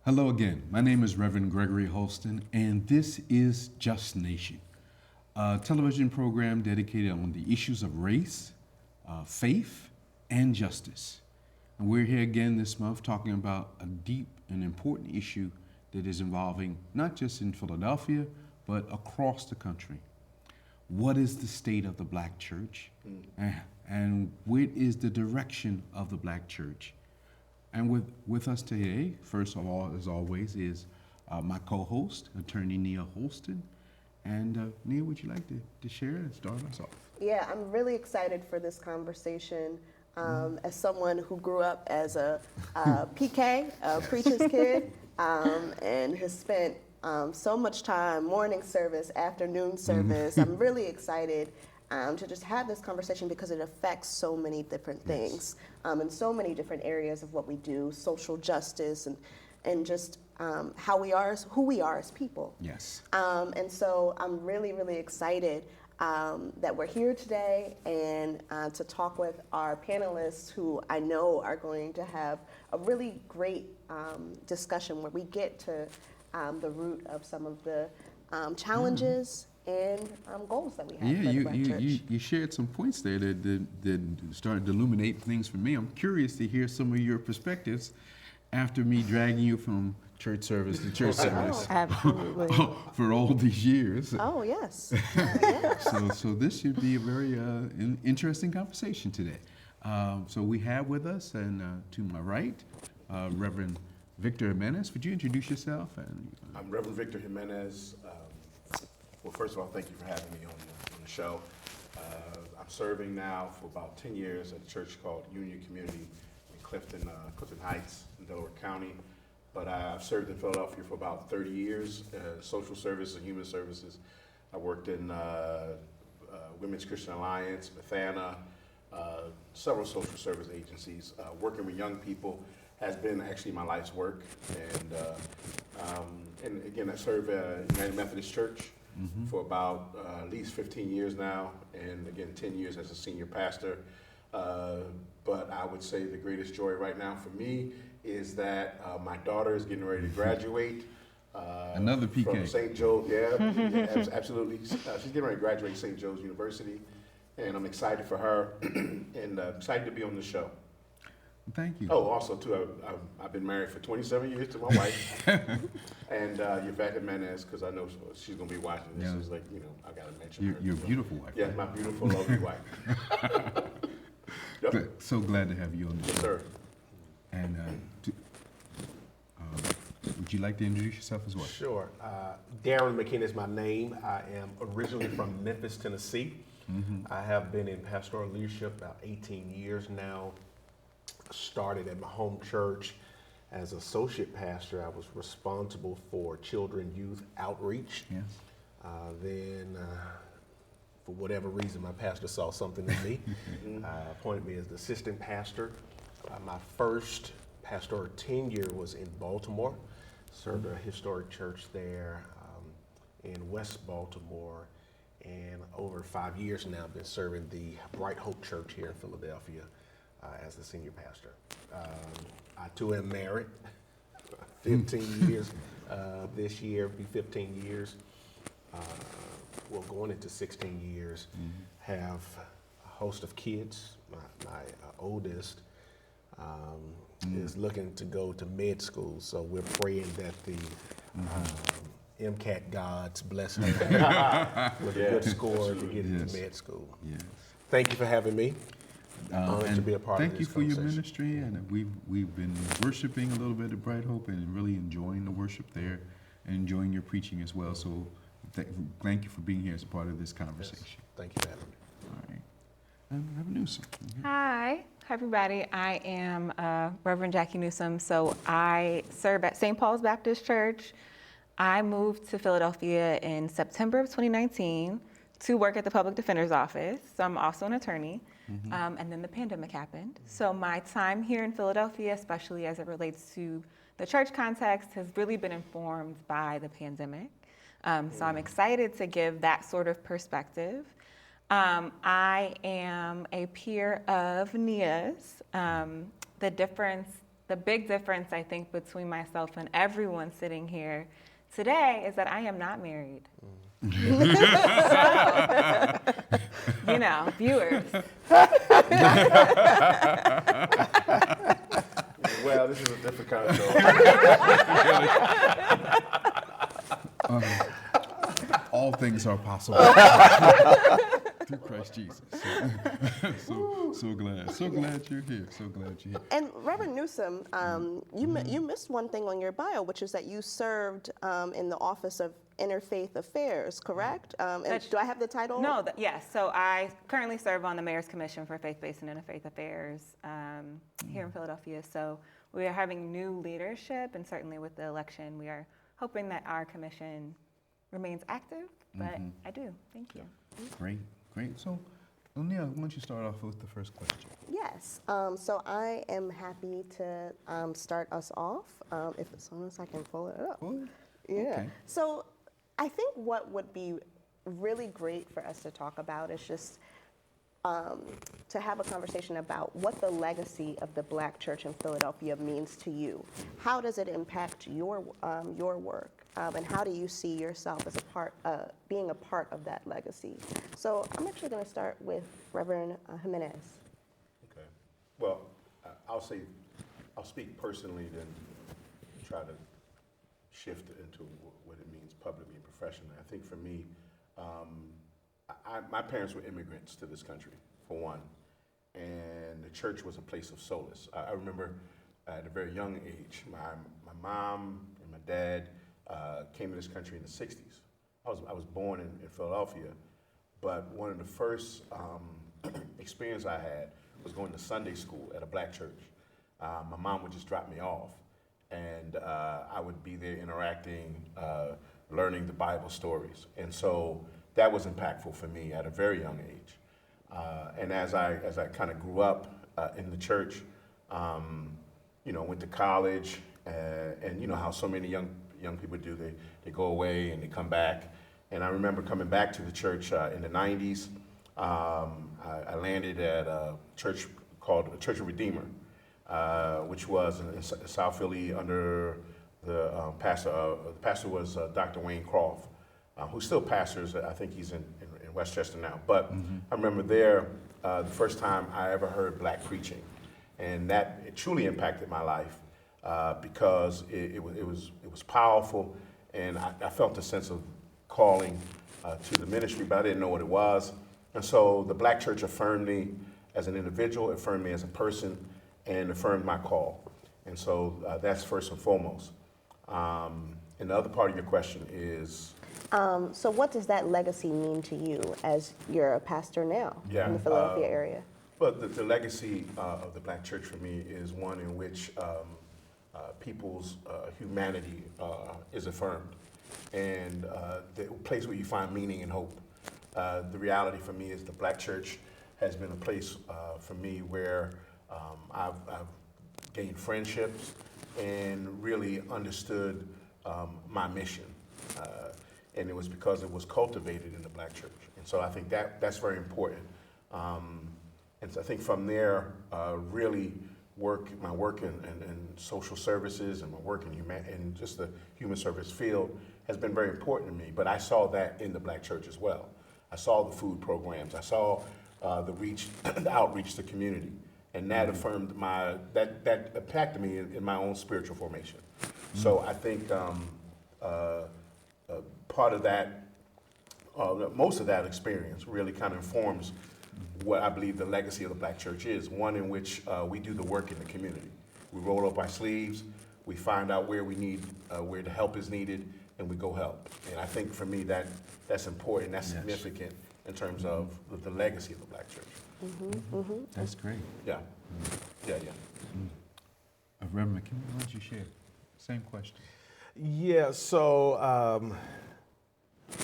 Hello again. My name is Reverend Gregory Holston, and this is Just Nation, a television program dedicated on the issues of race, faith, and justice. And we're here again this month talking about a deep and important issue that is involving not just in Philadelphia, but across the country. What is the state of the black church? And what is the direction of the black church? And with us today, first of all, as always, is my co-host, Attorney Nia Holston. And Nia, would you like to share and start us off? Yeah, I'm really excited for this conversation. As someone who grew up as a PK, a preacher's kid, and has spent so much time, morning service, afternoon service, I'm really excited to just have this conversation because it affects so many different things in so many different areas of what we do, social justice and just who we are as people. Yes. And so I'm really, really excited that we're here today and to talk with our panelists who I know are going to have a really great discussion where we get to the root of some of the challenges and goals that we have for the Black Church. You shared some points there that started to illuminate things for me. I'm curious to hear some of your perspectives after me dragging you from church service to church service Absolutely. for all these years. Oh, yes. So this should be a very interesting conversation today. So we have with us, and to my right, Reverend Victor Jimenez. Would you introduce yourself? I'm Reverend Victor Jimenez. Well, first of all, thank you for having me on the show. I'm serving now for about 10 years at a church called Union Community in Clifton Heights in Delaware County. But I've served in Philadelphia for about 30 years, social services and human services. I worked in Women's Christian Alliance, Bethana, several social service agencies. Working with young people has been actually my life's work. And again, I serve at United Methodist Church for about at least 15 years now, and again, 10 years as a senior pastor. But I would say the greatest joy right now for me is that my daughter is getting ready to graduate. Another PK. From St. Joe's, yeah, absolutely. She's getting ready to graduate St. Joe's University, and I'm excited for her and excited to be on the show. Thank you. Oh, also too, I've been married for 27 years to my wife, and Yvette Jimenez, because I know she's gonna be watching this. Yeah. Is like, I gotta mention her. Your beautiful wife. Yeah, my beautiful, lovely wife. Yep. So glad to have you on the Yes, show. sir. And would you like to introduce yourself as well? Sure. Darren McKinney is my name. I am originally from Memphis, Tennessee. I have been in pastoral leadership about 18 years now. Started at my home church as associate pastor. I was responsible for children, youth outreach. Yes. Then, for whatever reason, my pastor saw something in me, appointed me as the assistant pastor. My first pastoral tenure was in Baltimore. Served a historic church there in West Baltimore, and over 5 years now I've been serving the Bright Hope Church here in Philadelphia as the senior pastor. I too am married, 15 years this year, be 15 years. Well, going into 16 years, have a host of kids. My oldest is looking to go to med school, so we're praying that the MCAT gods bless her with a good score to get into med school. Yes. Thank you for having me. Honored to be a part of Thank you this for your conversation. ministry, and we've been worshiping a little bit at Bright Hope and really enjoying the worship there and enjoying your preaching as well. So thank you for being here as a part of this conversation. Yes. Thank you for having me. All right. Reverend Newsom. Hi, everybody. I am Reverend Jackie Newsom. So I serve at St. Paul's Baptist Church. I moved to Philadelphia in September of 2019 to work at the Public Defender's Office. So I'm also an attorney. And then the pandemic happened. So my time here in Philadelphia, especially as it relates to the church context, has really been informed by the pandemic. So I'm excited to give that sort of perspective. I am a peer of Nia's. The difference the big difference, I think, between myself and everyone sitting here today is that I am not married. You know, viewers. Well, this is a different kind of show. All things are possible through Christ Jesus. So glad you're here. So glad you're here. And Reverend Newsom, you missed one thing on your bio, which is that you served in the Office of Interfaith Affairs, correct? And do I have the title? No, yes. So I currently serve on the Mayor's Commission for Faith-Based and Interfaith Affairs here in Philadelphia. So we are having new leadership, and certainly with the election, we are hoping that our commission remains active, but I do. Thank you. Great. So, O'Neill, why don't you start off with the first question? Yes. So I am happy to start us off, if as long as I can pull it up. Well, Yeah. okay. So I think what would be really great for us to talk about is just to have a conversation about what the legacy of the Black church in Philadelphia means to you. How does it impact your work? And how do you see yourself as being a part of that legacy? So I'm actually going to start with Reverend Jimenez. Okay. Well, I'll speak personally, then try to shift it into what it means publicly and professionally. I think for me, my parents were immigrants to this country, for one, and the church was a place of solace. I remember at a very young age, my mom and my dad came to this country in the 60s. I was born in Philadelphia, but one of the first experience I had was going to Sunday school at a Black church. My mom would just drop me off, and I would be there interacting, learning the Bible stories. And so that was impactful for me at a very young age. And as I kind of grew up in the church, went to college, and you know how so many young people do, they go away and they come back. And I remember coming back to the church in the 90s. I landed at a church called Church of Redeemer, which was in South Philly under the pastor. The pastor was Dr. Wayne Croft, who still pastors. I think he's in Westchester now. But I remember there the first time I ever heard Black preaching, and it truly impacted my life because it was powerful, and I felt a sense of calling to the ministry, but I didn't know what it was. And so the Black church affirmed me as an individual, affirmed me as a person, and affirmed my call. And so that's first and foremost. And the other part of your question is? So what does that legacy mean to you as you're a pastor now in the Philadelphia area? But the legacy of the Black church for me is one in which people's humanity is affirmed, and the place where you find meaning and hope. The reality for me is the Black church has been a place for me where I've gained friendships and really understood my mission. And it was because it was cultivated in the Black church. And so I think that's very important. And so I think from there, really my work in social services and my work in just the human service field has been very important to me. But I saw that in the Black church as well. I saw the food programs. I saw the outreach to community. And that affirmed that impacted me in my own spiritual formation. So I think part of that, most of that experience really kind of informs what I believe the legacy of the Black church is, one in which we do the work in the community. We roll up our sleeves, we find out where where the help is needed, and we go help. And I think for me that's important, that's significant in terms of the legacy of the Black church. That's great. Yeah. Reverend McKinney, why don't you share? Same question. Yeah, so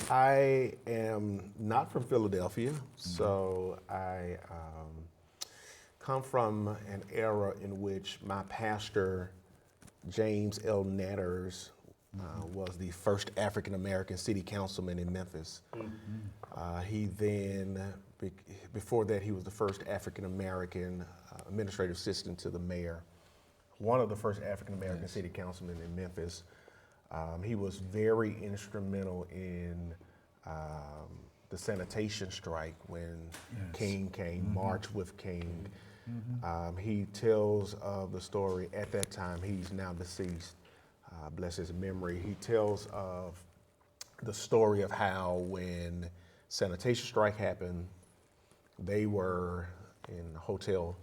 I am not from Philadelphia, so I come from an era in which my pastor, James L. Natters, was the first African-American city councilman in Memphis. He then, before that, he was the first African-American administrative assistant to the mayor one of the first African American city councilmen in Memphis. He was very instrumental in the sanitation strike when King came, March with King. He tells of the story at that time. He's now deceased, bless his memory. He tells of the story of how when sanitation strike happened, they were in a hotel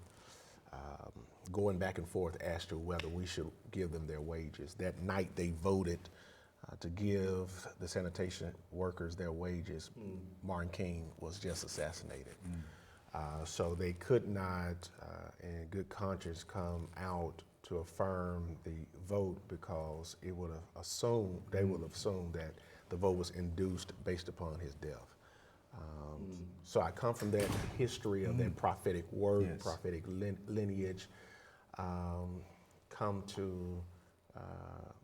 going back and forth as to whether we should give them their wages. That night they voted to give the sanitation workers their wages. Martin King was just assassinated. So they could not, in good conscience, come out to affirm the vote because it would have assumed, they would have assumed that the vote was induced based upon his death. So I come from that history of that prophetic word, prophetic lineage. Come to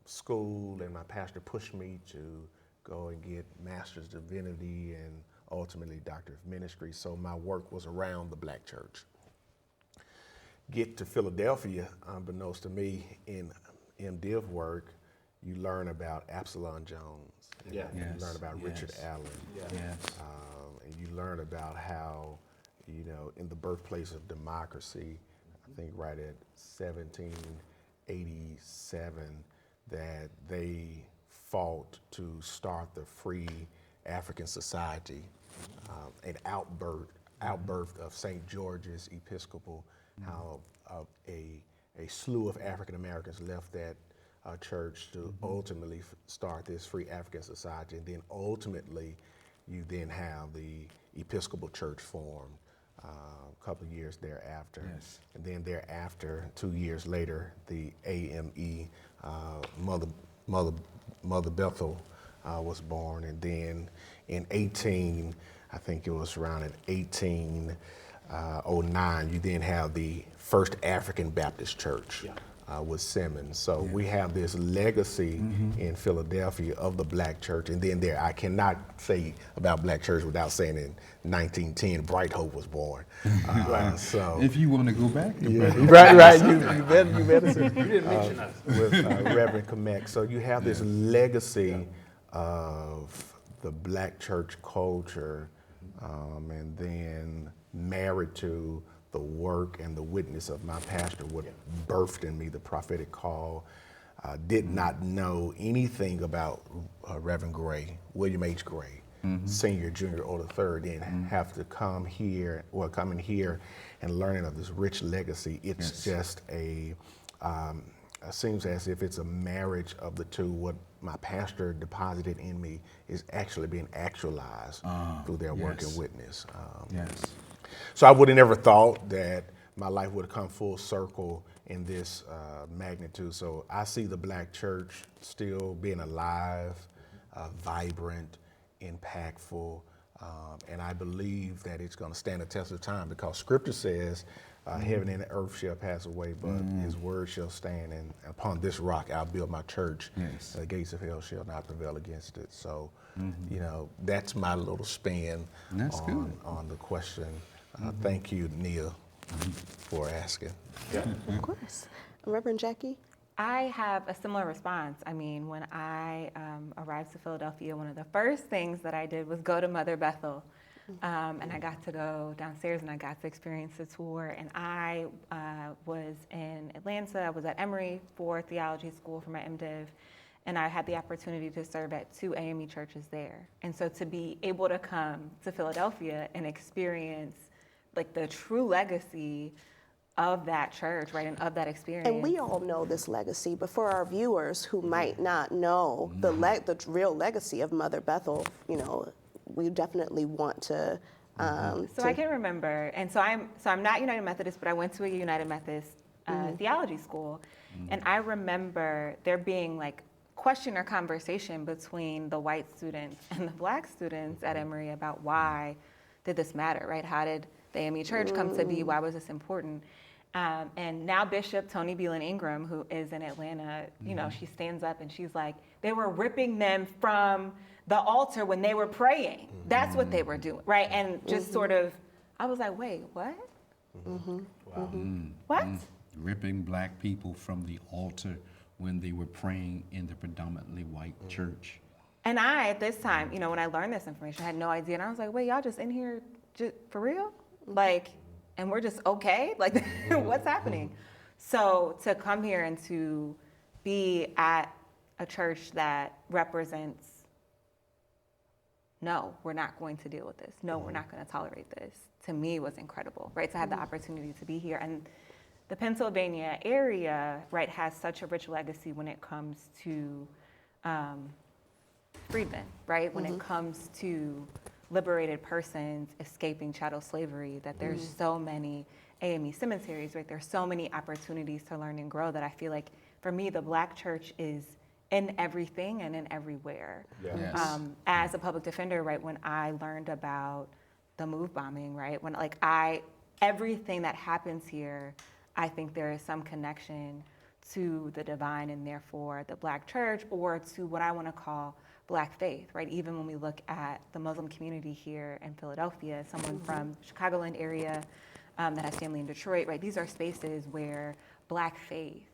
school, and my pastor pushed me to go and get Master's Divinity and ultimately Doctor of Ministry. So my work was around the Black church. Get to Philadelphia, unbeknownst to me, in MDiv work, you learn about Absalom Jones. And Yeah. you learn about Richard Allen. Yes. And you learn about how, you know, in the birthplace of democracy, I think right at 1787, that they fought to start the free African society, an outbirth of St. George's Episcopal, how a slew of African Americans left that church to ultimately start this free African society, and then ultimately you then have the Episcopal Church formed a couple of years thereafter. Yes. And then thereafter, 2 years later, the AME, Mother Bethel was born. And then in I think it was around in 1809, you then have the first African Baptist Church. With Simmons. So we have this legacy in Philadelphia of the Black church. And then I cannot say about Black church without saying in 1910, Bright Hope was born. So If you want to go back, right. You better say. You didn't mention us. With Reverend Kamek. So you have this legacy of the Black church culture, and then married to the work and the witness of my pastor, what birthed in me the prophetic call. Did not know anything about Reverend Gray, William H. Gray, senior, junior, or the third, then have to come in here and learning of this rich legacy. It's just seems as if it's a marriage of the two. What my pastor deposited in me is actually being actualized through their work and witness. So I would have never thought that my life would have come full circle in this magnitude. So I see the Black church still being alive, vibrant, impactful, and I believe that it's going to stand the test of time because Scripture says, heaven and earth shall pass away, but His word shall stand, and upon this rock I'll build my church. The gates of hell shall not prevail against it. So, you know, that's my little spin on the question. Thank you, Nia, for asking. Of course. Reverend Jackie? I have a similar response. I mean, when I arrived to Philadelphia, one of the first things that I did was go to Mother Bethel. And I got to go downstairs and I got to experience the tour. And I was in Atlanta. I was at Emory for theology school for my MDiv. And I had the opportunity to serve at 2 AME churches there. And so to be able to come to Philadelphia and experience like the true legacy of that church, right, and of that experience. And we all know this legacy, but for our viewers who might not know the real legacy of Mother Bethel, you know, we definitely want to. So I can remember, and so I'm not United Methodist, but I went to a United Methodist theology school, and I remember there being like question or conversation between the white students and the Black students at Emory about why did this matter, right? How did the AME Church come to be? Why was this important? And now Bishop Tony Beelan Ingram, who is in Atlanta, you know, she stands up and she's like, they were ripping them from the altar when they were praying. That's what they were doing, right? And just sort of, I was like, wait, what? What? ripping black people from the altar when they were praying in the predominantly white church. And I, at this time, you know, when I learned this information, I had no idea. And I was like, wait, y'all just in here just for real? Like, and we're just okay? Like, what's happening? So to come here and to be at a church that represents, no, we're not going to deal with this. No, we're not going to tolerate this, to me was incredible, right? To have the opportunity to be here. And the Pennsylvania area, right, has such a rich legacy when it comes to freedmen, right? When it comes to liberated persons escaping chattel slavery, that there's so many AME cemeteries, right? There's so many opportunities to learn and grow that I feel like, for me, the Black church is in everything and in everywhere. Yeah. Yes. As a public defender, right, when I learned about the MOVE bombing, right, when everything that happens here, I think there is some connection to the divine and therefore the Black church, or to what I want to call Black faith, right? Even when we look at the Muslim community here in Philadelphia, someone from Chicagoland area that has family in Detroit, right? These are spaces where Black faith,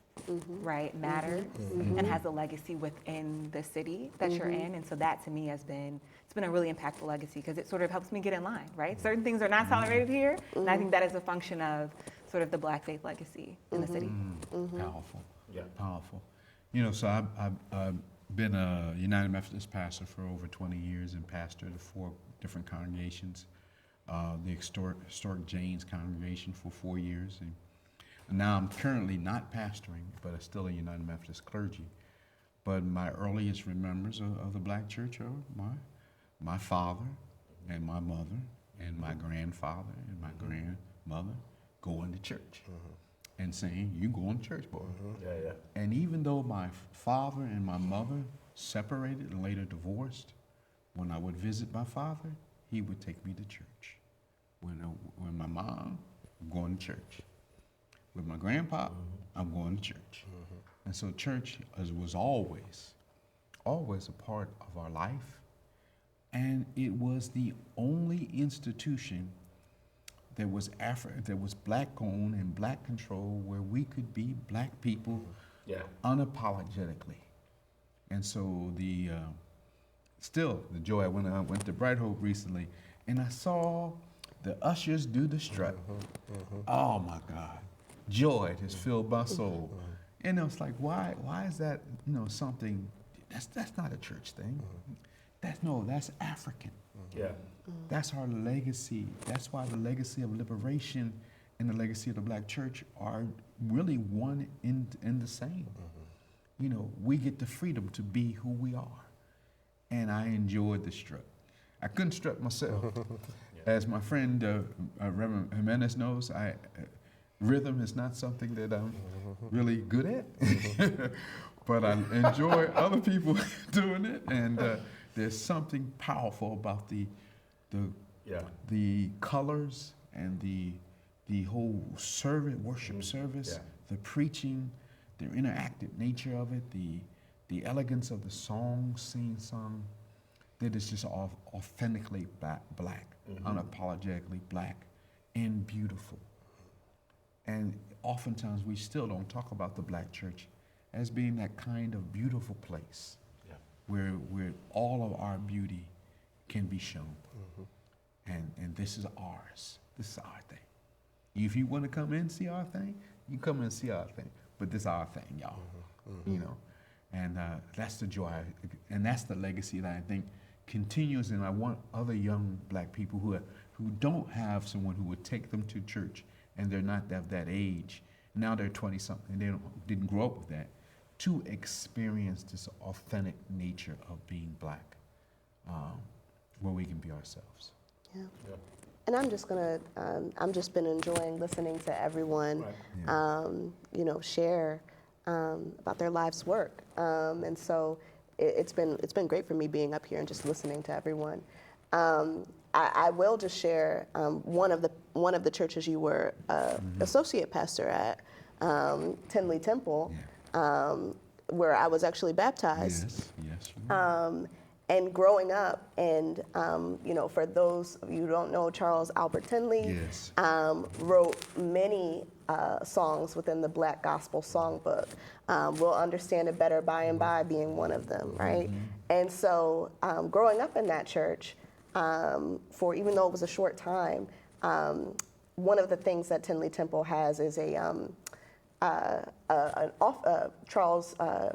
right, matters and has a legacy within the city that you're in. And so that to me it's been a really impactful legacy, because it sort of helps me get in line, right? Certain things are not tolerated here, and I think that is a function of sort of the Black faith legacy in the city. Powerful. Yeah. Powerful. You know, so I've been a United Methodist pastor for over 20 years and pastored 4 different congregations. The historic Janes congregation for 4 years. And now I'm currently not pastoring, but I'm still a United Methodist clergy. But my earliest remembrance of the Black church are my father and my mother and my grandfather and my grandmother going to church and saying, "You going to church, boy." Yeah, yeah. And even though my father and my mother separated and later divorced, when I would visit my father, he would take me to church. When my mom, I'm going to church. With my grandpa, I'm going to church. And so church was always a part of our life. And it was the only institution that was Black owned and Black controlled, where we could be Black people Yeah. unapologetically. And so the joy, when I went to Bright Hope recently and I saw the ushers do the strut. Oh my God. Joy just filled my soul. And I was like, why is that, something, that's not a church thing. That's African. Yeah. That's our legacy. That's why the legacy of liberation and the legacy of the Black church are really one in the same. We get the freedom to be who we are. And I enjoyed the strut. I couldn't strut myself. As my friend Reverend Jimenez knows, rhythm is not something that I'm really good at. But I enjoy other people doing it. And there's something powerful about the colors and the whole worship service, the preaching, the interactive nature of it, the elegance of the songs sung, that is just authentically Black, unapologetically Black, and beautiful. And oftentimes we still don't talk about the Black church as being that kind of beautiful place where all of our beauty can be shown. And this is ours. This is our thing. If you want to come in and see our thing, you come and see our thing. But this is our thing, y'all. And that's the joy, and that's the legacy that I think continues. And I want other young Black people who don't have someone who would take them to church, and they're not of that age. Now they're 20-something, and they didn't grow up with that, to experience this authentic nature of being Black, where we can be ourselves. Yeah. And I'm just been enjoying listening to everyone, share about their life's work. And so it's been great for me being up here and just listening to everyone. I will just share one of the churches you were associate pastor at, Tinley Temple, where I was actually baptized. Yes. And growing up, and for those of you who don't know, Charles Albert Tinley wrote many songs within the Black Gospel Songbook. We'll understand it better by and by being one of them, right? And so growing up in that church, for even though it was a short time, one of the things that Tinley Temple has is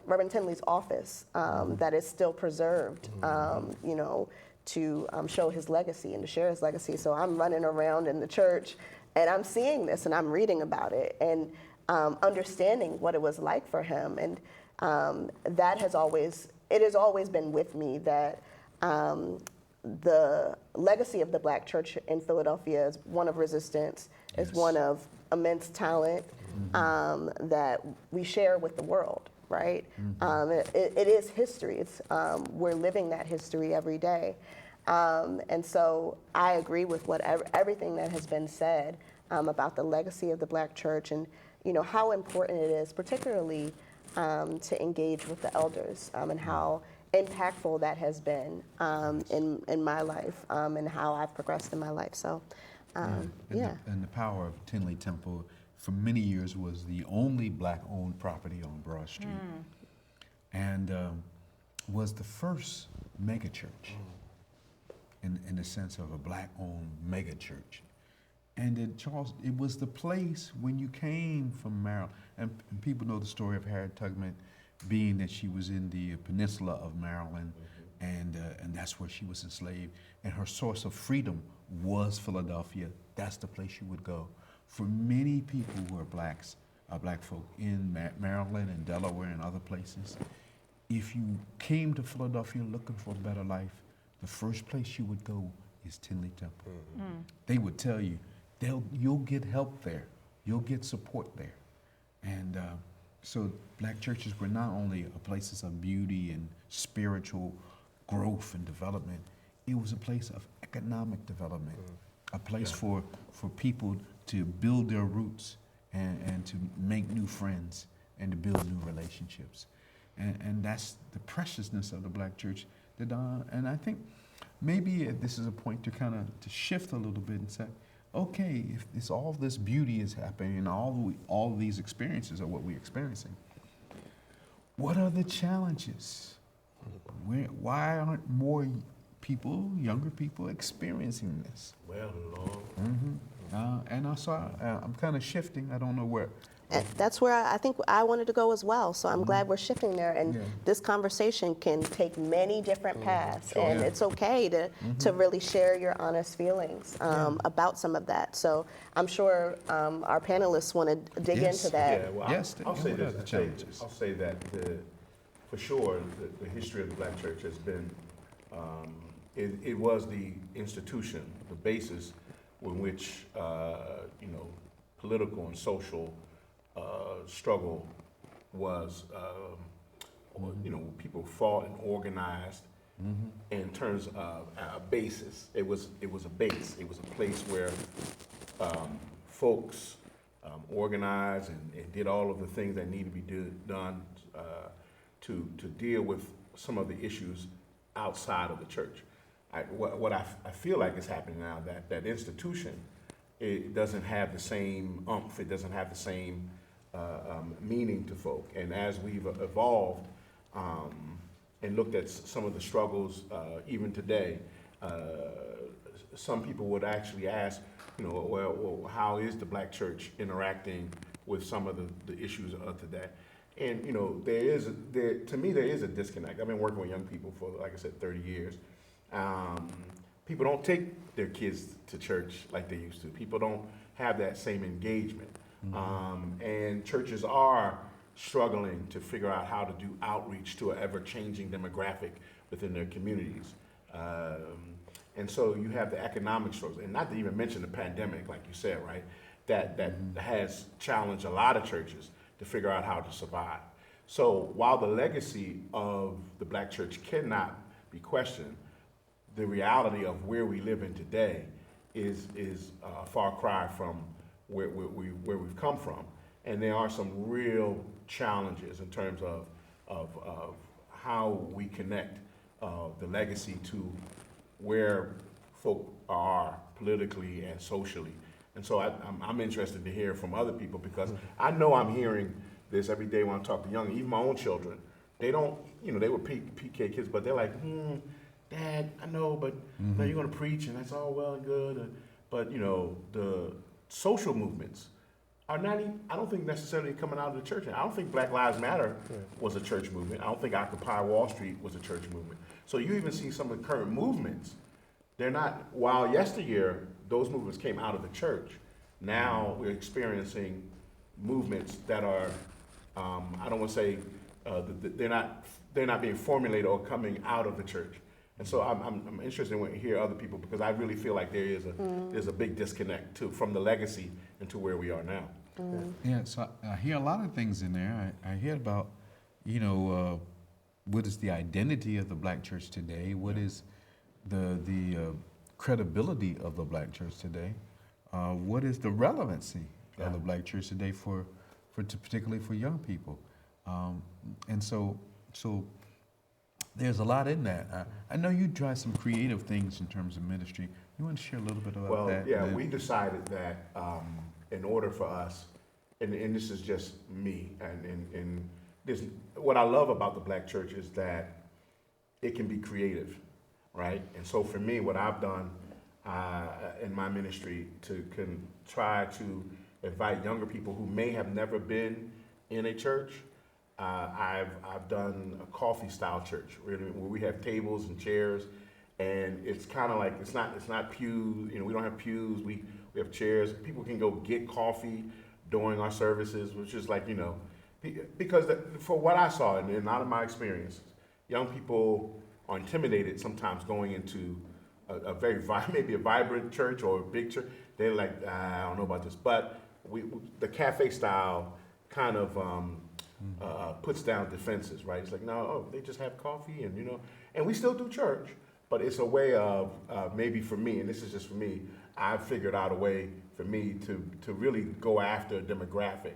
Reverend Tinley's office that is still preserved, you know, to show his legacy and to share his legacy. So I'm running around in the church and I'm seeing this and I'm reading about it and understanding what it was like for him. And that has always been with me, that the legacy of the Black church in Philadelphia is one of resistance, is one of immense talent that we share with the world, right? It is history. It's we're living that history every day. And so I agree with everything that has been said about the legacy of the Black church, and you know how important it is, particularly to engage with the elders, and how impactful that has been in my life, and how I've progressed in my life. So, And the power of Tinley Temple for many years was the only Black-owned property on Broad Street, and was the first mega church in the sense of a Black-owned mega church. And it was the place when you came from Maryland, and people know the story of Harriet Tubman, being that she was in the peninsula of Maryland, and that's where she was enslaved, and her source of freedom was Philadelphia. That's the place you would go. For many people who are blacks, Black folk in Maryland and Delaware and other places, if you came to Philadelphia looking for a better life, the first place you would go is Tinley Temple. They would tell you, you'll get help there, you'll get support there. And so Black churches were not only places of beauty and spiritual growth and development, it was a place of economic development, a place for people to build their roots and to make new friends and to build new relationships. And that's the preciousness of the Black church. And I think maybe this is a point to kind of to shift a little bit and say, okay, if all this beauty is happening and all of these experiences are what we're experiencing, what are the challenges? Why aren't more people, younger people, experiencing this? Well, Lord. And so I'm kind of shifting. I don't know where. And that's where I think I wanted to go as well. So I'm glad we're shifting there. And this conversation can take many different paths. And it's okay to really share your honest feelings about some of that. So I'm sure our panelists want to dig into that. Yeah, well, Yes, I'll say what are this. the challenges? I'll say that for sure, the history of the Black church has been, it was the institution, the basis in which, political and social struggle was, people fought and organized in terms of a basis. It was a base. It was a place where folks organized and did all of the things that need to be done to deal with some of the issues outside of the church. What I feel like is happening now, that institution, it doesn't have the same umph, it doesn't have the same meaning to folk. And as we've evolved and looked at some of the struggles even today, some people would actually ask, well, how is the Black church interacting with some of the issues of today? And to me there is a disconnect. I've been working with young people for, like I said, 30 years. People don't take their kids to church like they used to. People don't have that same engagement. And churches are struggling to figure out how to do outreach to an ever-changing demographic within their communities. And so you have the economic struggles, and not to even mention the pandemic, like you said, right? That has challenged a lot of churches to figure out how to survive. So while the legacy of the Black church cannot be questioned, the reality of where we live in today is a far cry from where we've come from. And there are some real challenges in terms of how we connect the legacy to where folk are politically and socially And so I'm interested to hear from other people because I know I'm hearing this every day when I talk to young, even my own children. They don't, they were PK kids, but they're like, Dad, I know, but now you're going to preach and that's all well and good. But, the social movements are not even, I don't think necessarily coming out of the church. I don't think Black Lives Matter was a church movement. I don't think Occupy Wall Street was a church movement. So you even see some of the current movements. They're not, while yesteryear, those movements came out of the church. Now we're experiencing movements that are, I don't want to say, they're not being formulated or coming out of the church. And so I'm interested in hear other people because I really feel like there's a big disconnect from the legacy and to where we are now. Yeah, so I hear a lot of things in there. I hear about, what is the identity of the Black church today? What is the credibility of the Black church today? What is the relevancy of the Black church today particularly for young people? And so there's a lot in that. I know you try some creative things in terms of ministry. You want to share a little bit about that? Well, yeah, we decided that in order for us, and this is just me, and this, what I love about the Black church is that it can be creative, right? And so for me, what I've done in my ministry can try to invite younger people who may have never been in a church. I've done a coffee style church, really, where we have tables and chairs, and it's kind of like it's not pews. We don't have pews. We have chairs. People can go get coffee during our services, which is like because for what I saw and out of my experience, young people are intimidated sometimes going into a very maybe a vibrant church or a big church. They're like, I don't know about this, but the cafe style kind of puts down defenses, right? It's like, no, they just have coffee and we still do church, but it's a way of maybe for me, and this is just for me, I've figured out a way for me to really go after a demographic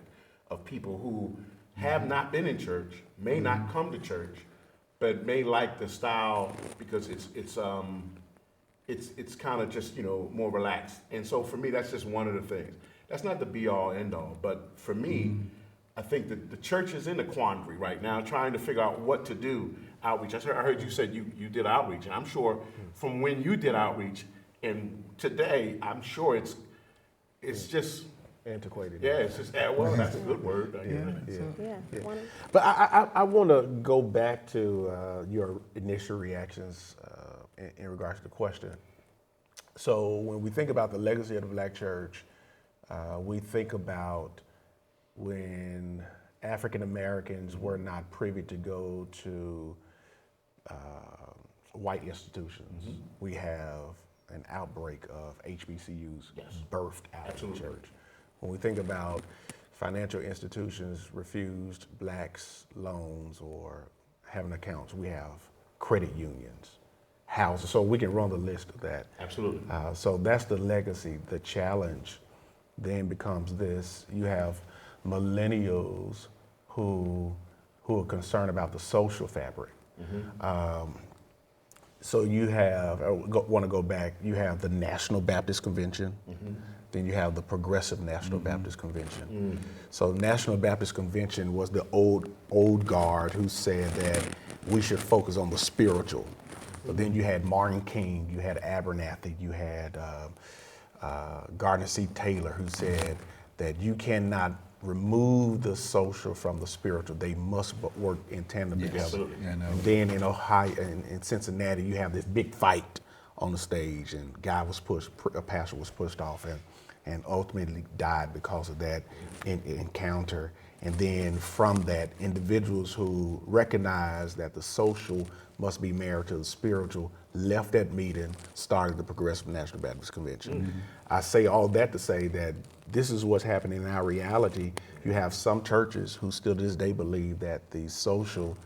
of people who have not been in church, may not come to church, but may like the style because it's kind of just more relaxed. And so for me, that's just one of the things. That's not the be all end all, but for me, I think that the church is in a quandary right now, trying to figure out what to do. Outreach. I heard you said you did outreach, and I'm sure from when you did outreach and today, I'm sure it's just Antiquated. yeah, it's just well, that's a good word. But I want to go back to your initial reactions in regards to the question. So when we think about the legacy of the Black church, we think about when African Americans were not privy to go to white institutions. We have an outbreak of HBCUs birthed out of the church. When we think about financial institutions refused blacks loans or having accounts, we have credit unions, houses. So we can run the list of that. Absolutely. So that's the legacy. The challenge then becomes this. You have millennials who are concerned about the social fabric. So you have, I want to go back, you have the National Baptist Convention, then you have the Progressive National Baptist Convention. So National Baptist Convention was the old guard who said that we should focus on the spiritual. But then you had Martin King, you had Abernathy, you had Gardner C. Taylor, who said that you cannot remove the social from the spiritual. They must work in tandem together. Absolutely. Yeah, I know. And then in Ohio, in Cincinnati, you have this big fight on the stage, and a pastor was pushed off and ultimately died because of that encounter. And then from that, individuals who recognized that the social must be married to the spiritual left that meeting, started the Progressive National Baptist Convention. I say all that to say that this is what's happening in our reality. You have some churches who still to this day believe that the social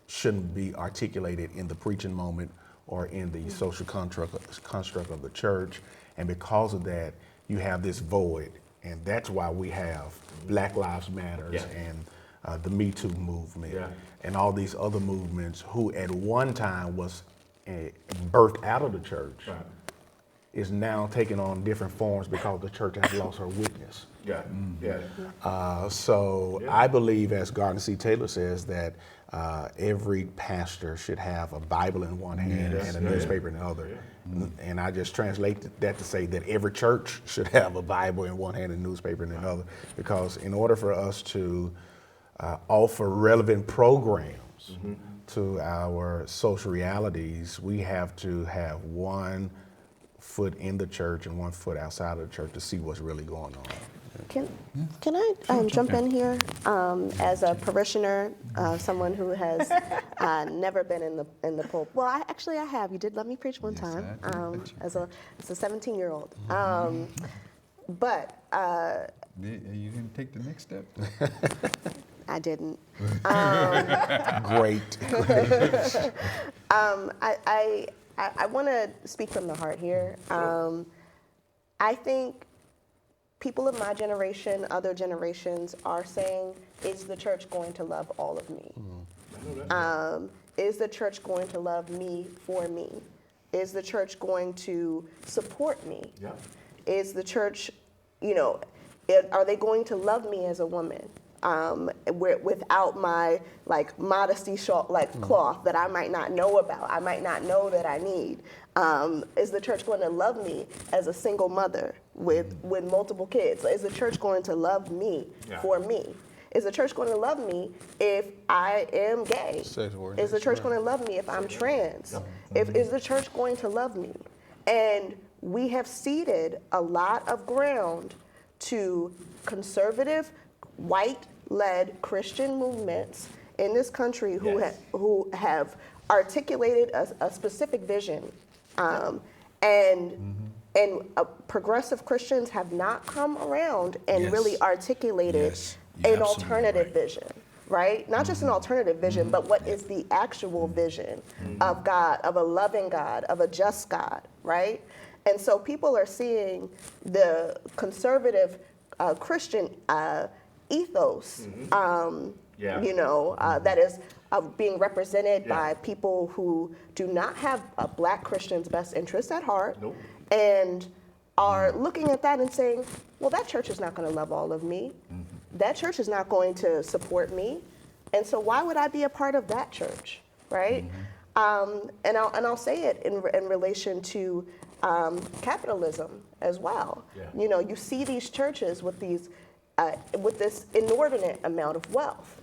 shouldn't be articulated in the preaching moment or in the social construct of the church. And because of that, you have this void. And that's why we have Black Lives Matter and the Me Too movement and all these other movements who at one time was birthed out of the church. is now taking on different forms because the church has lost her witness. Yeah, yeah. So Yeah. I believe, as Gardner C. Taylor says, that every pastor should have a Bible in one hand Yes. and a Yeah. newspaper in the other. And I just translate that to say that every church should have a Bible in one hand and a newspaper in the other. Because in order for us to offer relevant programs to our social realities, we have to have one foot in the church and one foot outside of the church to see what's really going on. Can I jump in here as a parishioner, someone who has never been in the pulpit? Well, I have. You did let me preach one time as a 17-year-old. But You didn't take the next step. I didn't. Great. I want to speak from the heart here. I think people of my generation, other generations, are saying, is the church going to love all of me? Is the church going to love me for me? Is the church going to support me? Yeah. Is the church, are they going to love me as a woman? Without my modesty cloth that I might not know about, I might not know that I need. Is the church going to love me as a single mother with multiple kids? Is the church going to love me for me? Is the church going to love me if I am gay? Is the church going to love me if I'm trans? Is the church going to love me? And we have ceded a lot of ground to conservative, white-led Christian movements in this country who have articulated a specific vision, and progressive Christians have not come around and Yes. really articulated Yes. You're an absolutely alternative right. vision, right? Not just an alternative vision, but what is the actual vision of God, of a loving God, of a just God, right? And so people are seeing the conservative Christian ethos, that is being represented by people who do not have a Black Christian's best interest at heart, Nope. and are looking at that and saying, well, that church is not going to love all of me. That church is not going to support me. And so why would I be a part of that church, right? And I'll say it in relation to capitalism as well. Yeah. You see these churches with this inordinate amount of wealth,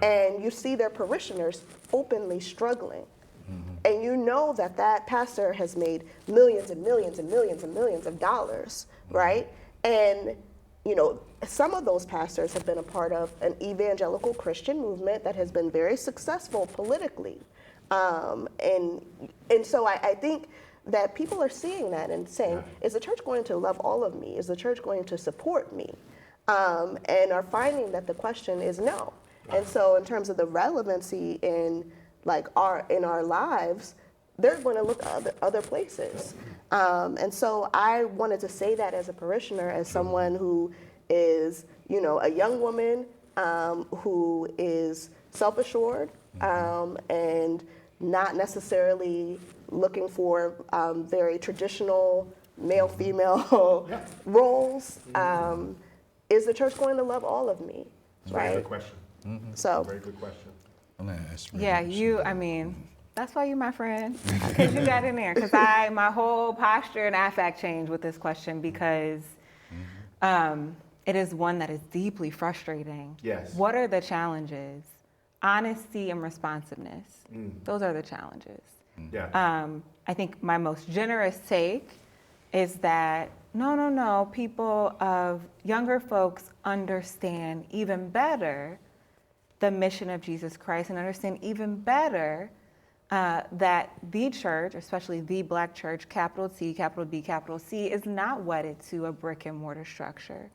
and you see their parishioners openly struggling. And you know that pastor has made millions and millions and millions and millions of dollars, right? And some of those pastors have been a part of an evangelical Christian movement that has been very successful politically. And so I think that people are seeing that and saying, is the church going to love all of me? Is the church going to support me? And are finding that the question is no. And so in terms of the relevancy in our lives, they're going to look at other places. And so I wanted to say that as a parishioner, as someone who is, a young woman who is self-assured and not necessarily looking for very traditional male-female roles. Is the church going to love all of me? Very good question. So, Very good question. I'm gonna ask Yeah, that's why you're my friend, because you got in there. Because my whole posture and affect changed with this question because it is one that is deeply frustrating. Yes. What are the challenges? Honesty and responsiveness. Those are the challenges. Yeah. I think my most generous take is that no, people of younger folks understand even better the mission of Jesus Christ and understand even better that the church, especially the Black church, capital T, capital B, capital C, is not wedded to a brick and mortar structure.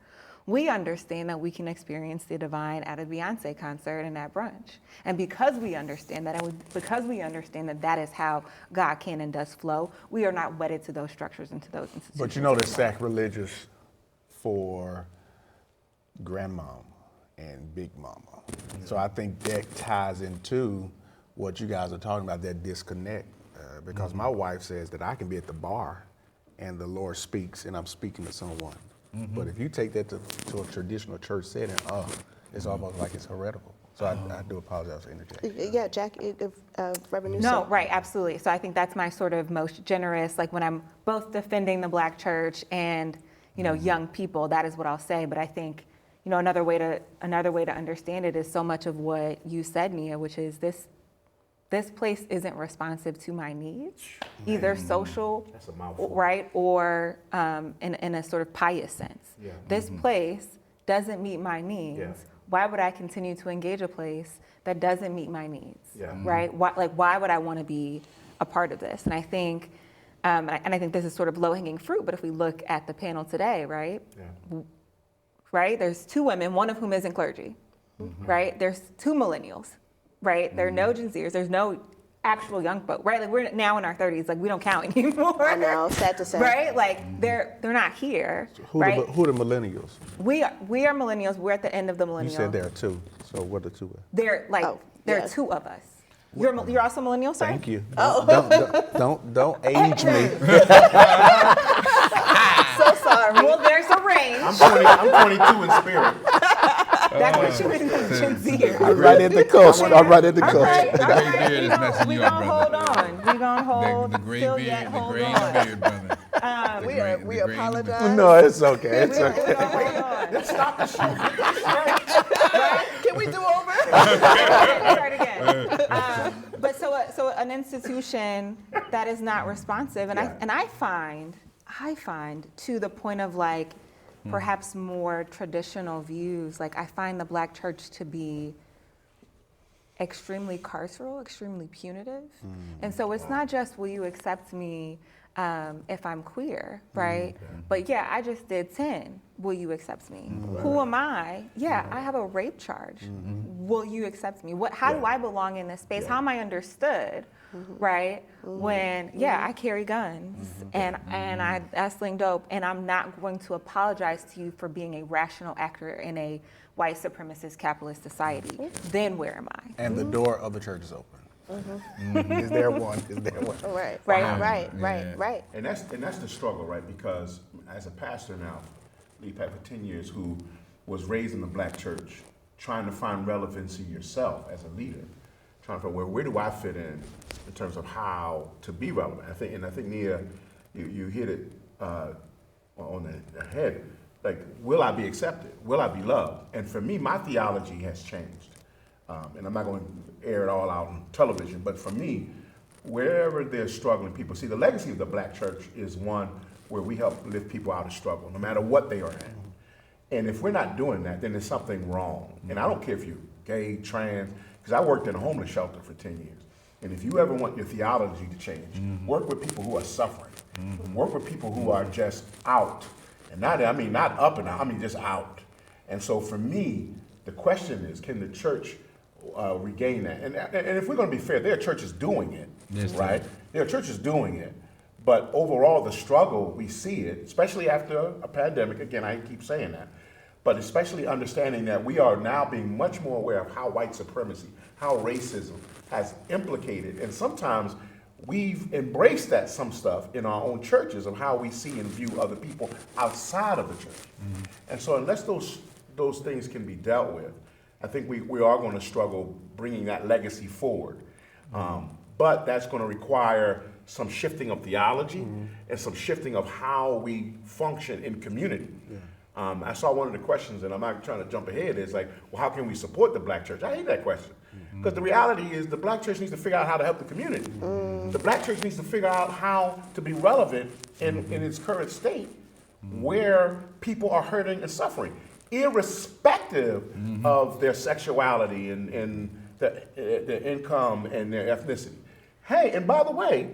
We understand that we can experience the divine at a Beyonce concert and at brunch. And because we understand that, because we understand that that is how God can and does flow, we are not wedded to those structures and to those institutions. But you know that's sacrilegious for grandmama and big mama. So I think that ties into what you guys are talking about, that disconnect. Because my wife says that I can be at the bar and the Lord speaks and I'm speaking to someone. But if you take that to a traditional church setting, it's almost like it's heretical. So I do apologize for interjecting. Yeah, Jack, Reverend Newsom. No, right, absolutely. So I think that's my sort of most generous, like when I'm both defending the Black church and, young people, that is what I'll say. But I think, another way to understand it is so much of what you said, Nia, which is this place isn't responsive to my needs, either social, That's a mouthful. right, or in a sort of pious sense. Yeah. This place doesn't meet my needs. Yeah. Why would I continue to engage a place that doesn't meet my needs? Yeah. Right? Why would I want to be a part of this? And I think, I think this is sort of low-hanging fruit. But if we look at the panel today, right? Yeah. Right? There's two women, one of whom isn't clergy. Right? There's two millennials. Right? There are no Gen Zers. There's no actual young folk. Right? Like we're now in our 30s. Like we don't count anymore. I know, sad to say. Right? Like they're not here. Who right? the millennials? We are millennials. We're at the end of the You millennial. said there are two. So what are the two? There Oh, there yeah. are two of us. You're also millennial, sir? Thank you. Don't age me. So sorry. Well, there's a range. I'm 22 in spirit. That puts you in Gen Z. I'm right at the coast. I'm right at the All coast. right, all gray right. beard is messing We you up, gonna brother. hold on. We gonna hold. The gray still beard, yet the hold gray on. beard, brother. The we gray- the gray apologize. No, it's okay. It's We okay. gonna hold on. Stop the show. Can we do over? Start again. But so an institution that is not responsive, and Yeah. I find to the point of like perhaps more traditional views, like I find the Black church to be extremely carceral, extremely punitive, and so it's not just will you accept me if I'm queer, right? But yeah, I just did 10. Will you accept me? Who am I? Yeah, I have a rape charge. Will you accept me? How do I belong in this space? How am I understood? Right? When I carry guns and I sling dope, and I'm not going to apologize to you for being a rational actor in a white supremacist capitalist society. Then where am I? And the door of the church is open. Is there one? Is there one? Right, Right. right. And that's the struggle, right? Because as a pastor now, lead pastor for 10 years, who was raised in the Black church, trying to find relevancy yourself as a leader, trying to find where do I fit in terms of how to be relevant. I think Nia, you hit it on the head. Like, will I be accepted? Will I be loved? And for me, my theology has changed. And I'm not going to air it all out on television, but for me, wherever there's struggling people, see, the legacy of the Black church is one where we help lift people out of struggle, no matter what they are in. And if we're not doing that, then there's something wrong. And I don't care if you're gay, trans, because I worked in a homeless shelter for 10 years. And if you ever want your theology to change, work with people who are suffering. Work with people who are just out. And not up and out, I mean just out. And so for me, the question is, can the church regain that? And if we're going to be fair, there are churches doing it, Yes, right? There are churches doing it. But overall, the struggle, we see it, especially after a pandemic. Again, I keep saying that. But especially understanding that we are now being much more aware of how white supremacy, how racism has implicated. And sometimes we've embraced some stuff in our own churches of how we see and view other people outside of the church. And so unless those things can be dealt with, I think we are going to struggle bringing that legacy forward. But that's going to require some shifting of theology and some shifting of how we function in community. I saw one of the questions, and I'm not trying to jump ahead, is like, well, how can we support the Black church? I hate that question. Because the reality is the Black church needs to figure out how to help the community. The Black church needs to figure out how to be relevant in its current state where people are hurting and suffering, irrespective of their sexuality and their income and their ethnicity. Hey, and by the way,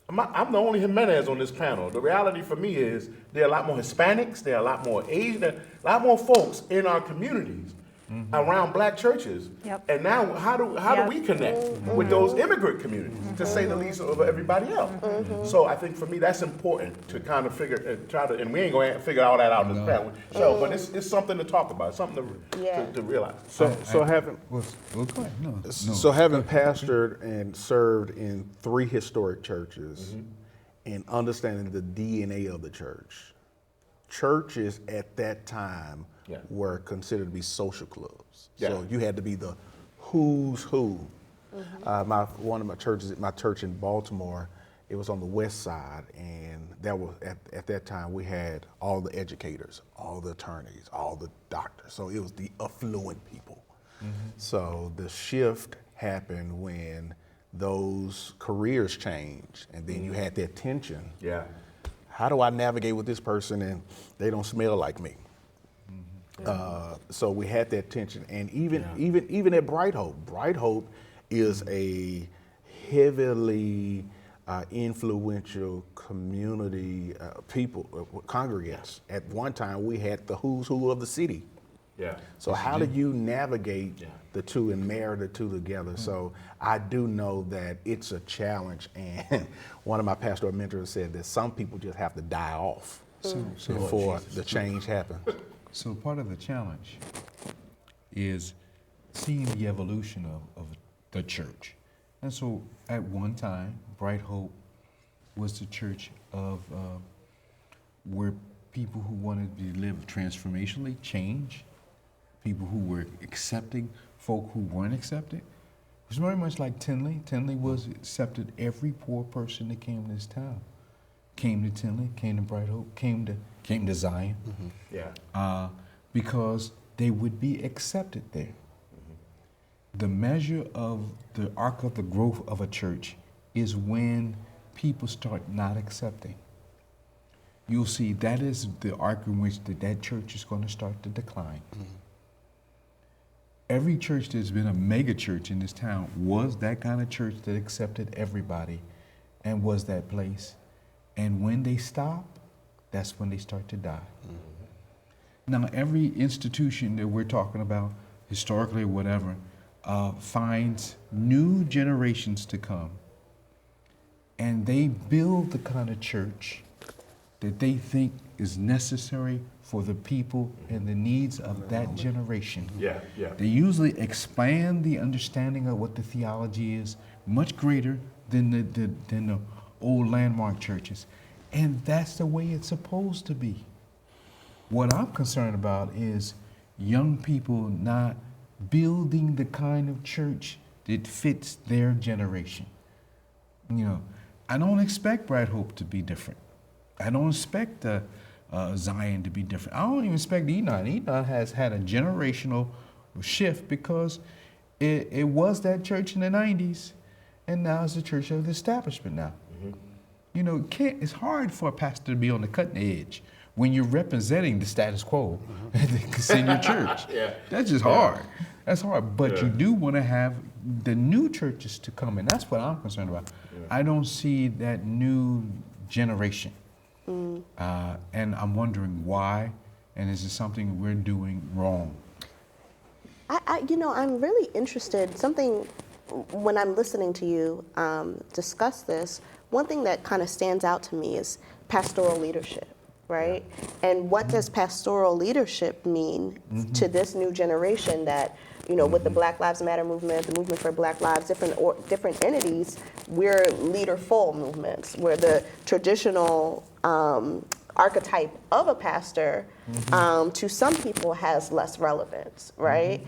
I'm the only Jimenez on this panel. The reality for me is there are a lot more Hispanics, there are a lot more Asian, there are a lot more folks in our communities around Black churches. Yep. And now how do we connect with those immigrant communities, to say the least of everybody else? So I think for me that's important to kind of and we ain't going to figure all that out in this panel show, but it's something to talk about, something to realize. So having Well, go ahead. No. having pastored and served in 3 historic churches, and understanding the DNA of the church. Churches at that time Yeah. were considered to be social clubs. Yeah. So you had to be the who's who. One of my churches, my church in Baltimore, it was on the west side, and that was at that time we had all the educators, all the attorneys, all the doctors. So it was the affluent people. So the shift happened when those careers changed, and then you had that tension. Yeah. How do I navigate with this person and they don't smell like me? So we had that tension, and even at Bright Hope is a heavily influential community people congregants. At one time, we had the who's who of the city. Yeah. So how do you navigate Yeah. the two and marry the two together? So I do know that it's a challenge, and one of my pastoral mentors said that some people just have to die off before the change happens. So part of the challenge is seeing the evolution of the church. And so at one time, Bright Hope was the church of where people who wanted to live transformationally, change, people who were accepting folk who weren't accepted. It was very much like Tinley. Tinley was accepted every poor person that came to this town. Came to Tinley, came to Bright Hope, came to Zion. Yeah. Because they would be accepted there. The measure of the arc of the growth of a church is when people start not accepting. You'll see that is the arc in which that church is going to start to decline. Every church that's been a mega church in this town was that kind of church that accepted everybody and was that place. And when they stop, that's when they start to die. Now, every institution that we're talking about, historically or whatever, finds new generations to come, and they build the kind of church that they think is necessary for the people and the needs of that generation. Yeah. Yeah. They usually expand the understanding of what the theology is much greater than the old landmark churches. And that's the way it's supposed to be. What I'm concerned about is young people not building the kind of church that fits their generation. You know, I don't expect Bright Hope to be different. I don't expect Zion to be different. I don't even expect Enon. Enon has had a generational shift because it was that church in the 90s, and now it's the church of the establishment now. You know, it's hard for a pastor to be on the cutting edge when you're representing the status quo in your church. Yeah. That's just hard. That's hard. But you do want to have the new churches to come in. That's what I'm concerned about. I don't see that new generation. And I'm wondering why, and is it something we're doing wrong? I'm really interested, when I'm listening to you discuss this, one thing that kind of stands out to me is pastoral leadership, right? And what does pastoral leadership mean to this new generation that, with the Black Lives Matter movement, the movement for Black Lives, different entities, we're leaderful movements, where the traditional archetype of a pastor to some people has less relevance, right?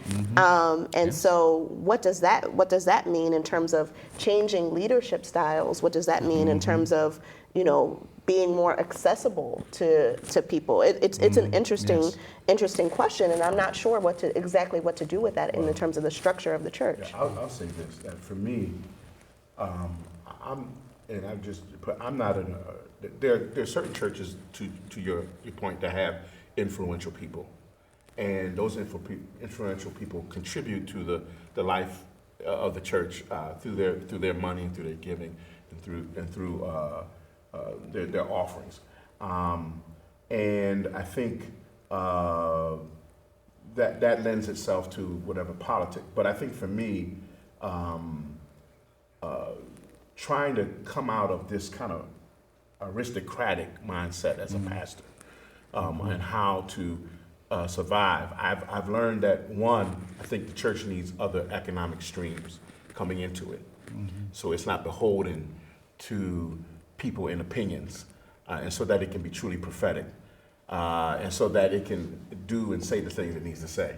So what does that mean in terms of changing leadership styles? What does that mean in terms of being more accessible to people? It's an interesting question, and I'm not sure exactly what to do with that in terms of the structure of the church. Yeah, I'll say this, that for me, I'm not there are certain churches, to your point, that have influential people, and those influential people contribute to the life of the church through their money, and through their giving, and through their offerings, and I think that lends itself to whatever politics. But I think for me, trying to come out of this kind of aristocratic mindset as a pastor, and how to survive. I've learned that, one, I think the church needs other economic streams coming into it. So it's not beholden to people and opinions, and so that it can be truly prophetic, and so that it can do and say the things it needs to say.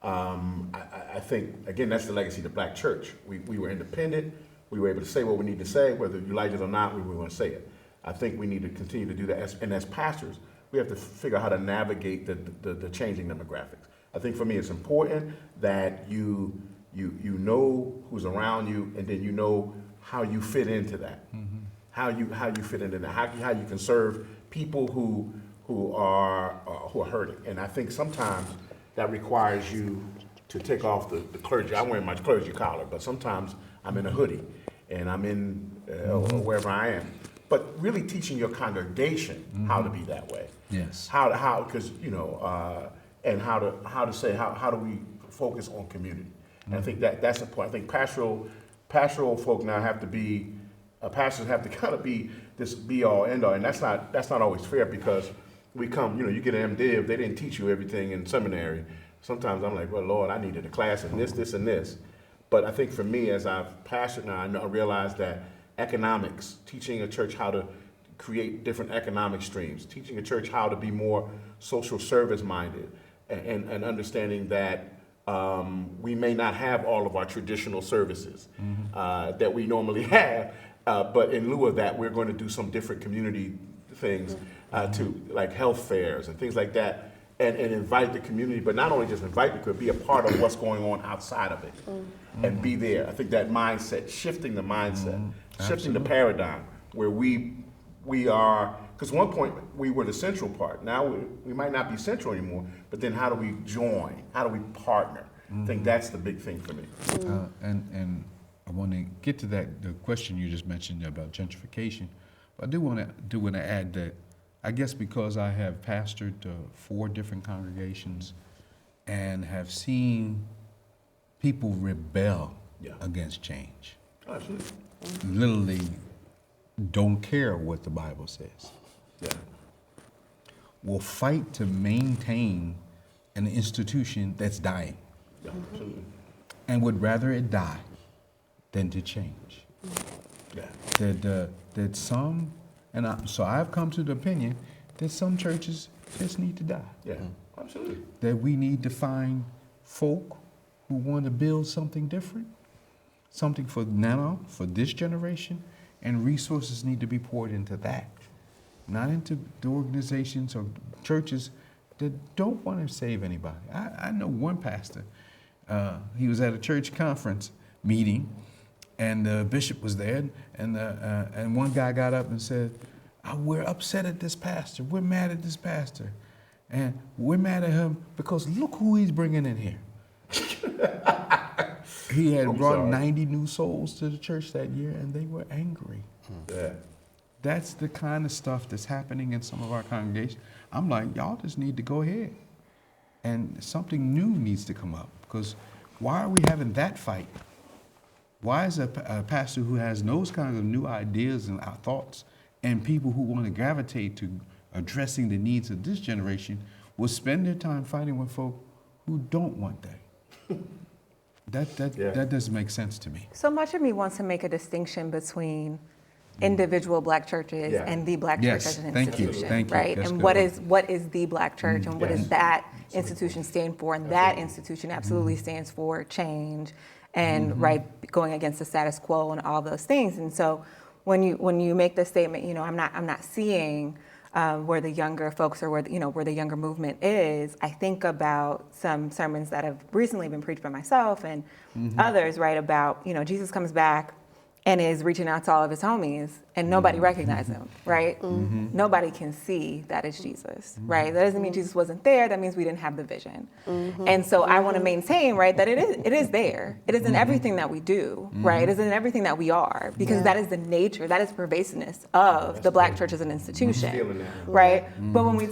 I think, again, that's the legacy of the Black church. We were independent. We were able to say what we need to say, whether you liked it or not, we were going to say it. I think we need to continue to do that. And as pastors, we have to figure out how to navigate the changing demographics. I think for me, it's important that you know who's around you, and then you know how you fit into that. How you fit into that. How you can serve people who are hurting. And I think sometimes that requires you to take off the clergy. I'm wearing my clergy collar, but sometimes I'm in a hoodie and I'm in or wherever I am. But really teaching your congregation how to be that way. Yes. How because and how to say how do we focus on community. And I think that's important. I think pastoral folk now have to be pastors have to kind of be this be all end all, and that's not always fair because we come, you get an MDiv, they didn't teach you everything in seminary. Sometimes I'm like, well, Lord, I needed a class in this, and this. But I think for me, as I've pastored now, I realize that economics, teaching a church how to create different economic streams, teaching a church how to be more social service minded, and understanding that we may not have all of our traditional services that we normally have, but in lieu of that, we're going to do some different community things to like health fairs and things like that, and invite the community, but not only just invite the community, be a part of what's going on outside of it, and be there. I think that mindset, shifting the mindset, shifting the paradigm, where we are, because at one point we were the central part. Now we might not be central anymore, but then how do we join? How do we partner? I think that's the big thing for me. And I want to get to that, the question you just mentioned about gentrification. But I do want to add that I guess because I have pastored 4 different congregations and have seen people rebel against change. Absolutely. Literally don't care what the Bible says. Yeah. Will fight to maintain an institution that's dying Yeah, absolutely. and would rather it die than to change. Yeah. That some, so I've come to the opinion that some churches just need to die. Yeah. Absolutely. That we need to find folk who want to build something different, something for now, for this generation, and resources need to be poured into that, not into the organizations or churches that don't want to save anybody. I know one pastor, he was at a church conference meeting, and the bishop was there, and one guy got up and said, we're upset at this pastor. We're mad at this pastor. And we're mad at him because look who he's bringing in here. He had brought 90 new souls to the church that year, and they were angry. Yeah. That's the kind of stuff that's happening in some of our congregations. I'm like, y'all just need to go ahead. And something new needs to come up, because why are we having that fight? Why is a pastor who has those kinds of new ideas and thoughts and people who want to gravitate to addressing the needs of this generation will spend their time fighting with folk who don't want that? That doesn't make sense to me. So much of me wants to make a distinction between individual Black churches and the Black church as an Thank you. institution, Thank you. right? That's And good. what is the Black church, and what does that institution stand for? And that institution absolutely stands for change and right, going against the status quo and all those things. And so when you make the statement, I'm not seeing where the younger folks or where the younger movement is, I think about some sermons that have recently been preached by myself and others, right, about, Jesus comes back and is reaching out to all of his homies, and nobody recognizes him, right? Nobody can see that it's Jesus, right? That doesn't mean Jesus wasn't there. That means we didn't have the vision. And so I want to maintain, right, that it is there. It is in everything that we do, right? It is in everything that we are, because that is the nature, that is pervasiveness of the Black church as an institution, right? But when we